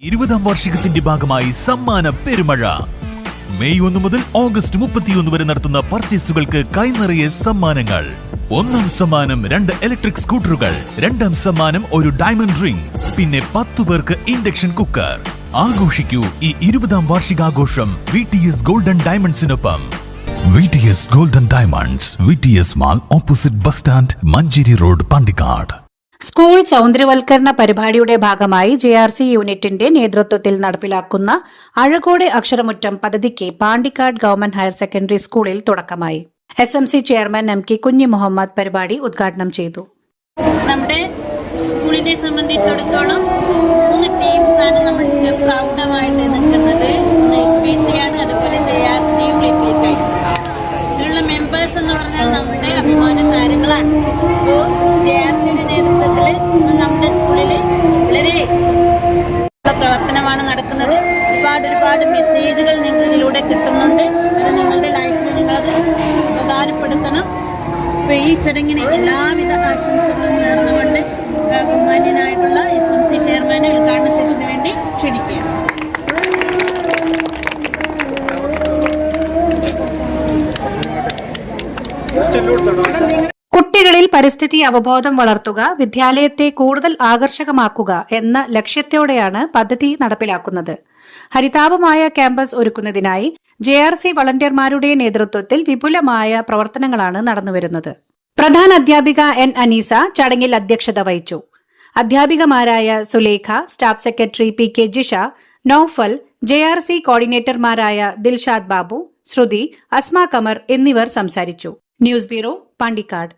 20ാം വാർഷികത്തിന്റെ ഭാഗമായി സമ്മാന പെരുമഴ. മെയ് 1 മുതൽ ഓഗസ്റ്റ് 31 വരെ നടത്തുന്ന പർച്ചേസുകൾക്ക് കൈനിറയെ സമ്മാനങ്ങൾ. 1ാം സമ്മാനം 2 ഇലക്ട്രിക് സ്കൂട്ടറുകൾ, 2ാം സമ്മാനം ഒരു ഡയമണ്ട് റിംഗ്, പിന്നെ 10 പേർക്ക് ഇൻഡക്ഷൻ കുക്കർ. ആഘോഷിക്കൂ ഈ 20ാം വാർഷികാഘോഷം VTS ഗോൾഡൻ ഡയമണ്ട്സിനൊപ്പം. VTS golden diamonds, VTS mall opposite bus stand, Manjeri road, Pandikkad. School സൗന്ദര്യവൽക്കരണ പരിപാടിയുടെ ഭാഗമായി JRC യൂണിറ്റിന്റെ നേതൃത്വത്തിൽ നടപ്പിലാക്കുന്ന അഴകോടെ അക്ഷരമുറ്റം പദ്ധതിക്ക് പാണ്ടിക്കാട് ഗവൺമെന്റ് ഹയർ സെക്കൻഡറി സ്കൂളിൽ തുടക്കമായി. SMC ചെയർമാൻ MK കുഞ്ഞി മുഹമ്മദ് പരിപാടി ഉദ്ഘാടനം ചെയ്തു. നമ്മുടെ സ്കൂളിനെ സംബന്ധിച്ചിടത്തോളം 3 ടീംസാണ് നമ്മൾക്ക് പ്രൗഢമായിട്ട് നിൽക്കുന്നത്. ഒന്ന് SPC ആണ്, അതുപോലെ JRC, ലിറ്റിൽ കൈറ്റ്സ്. ഇതിലുള്ള മെമ്പേഴ്സ് എന്ന് പറഞ്ഞാൽ നമ്മുടെ അഭിമാന താരങ്ങളാണ്. അപ്പോൾ JRCയുടെ നേതൃത്വത്തിൽ നമ്മുടെ സ്കൂളിൽ വളരെ പ്രവർത്തനമാണ് നടക്കുന്നത്. ഒരുപാട് മെസ്സേജുകൾ നിങ്ങൾ ഇതിലൂടെ കിട്ടുന്നുണ്ട്. അത് നിങ്ങളുടെ ലൈഫിൽ നിങ്ങളത് ഉപകാരപ്പെടുത്തണം. അപ്പോൾ ഈ ചടങ്ങിന് എല്ലാവിധ ആശംസകളും നേർന്നുകൊണ്ട് ബഹുമാന്യനായിട്ടുള്ള SMC ചെയർമാനെ ഉദ്ഘാടന സെഷന് വേണ്ടി ക്ഷണിക്കുകയാണ്. കുട്ടികളിൽ പരിസ്ഥിതി അവബോധം വളർത്തുക, വിദ്യാലയത്തെ കൂടുതൽ ആകർഷകമാക്കുക എന്ന ലക്ഷ്യത്തോടെയാണ് പദ്ധതി നടപ്പിലാക്കുന്നത്. ഹരിതാപമായ ക്യാമ്പസ് ഒരുക്കുന്നതിനായി JRC വളണ്ടിയർമാരുടെ നേതൃത്വത്തിൽ വിപുലമായ പ്രവർത്തനങ്ങളാണ് നടന്നുവരുന്നത്. പ്രധാന അധ്യാപിക N അനീസ ചടങ്ങിൽ അധ്യക്ഷത വഹിച്ചു. അധ്യാപികമാരായ Sulekha, staff secretary PK Jisha, Naufal, JRC കോർഡിനേറ്റർമാരായ ദിൽഷാദ് ബാബു, ശ്രുതി, അസ്മ കമർ എന്നിവർ സംസാരിച്ചു. News bureau, Pandikkad.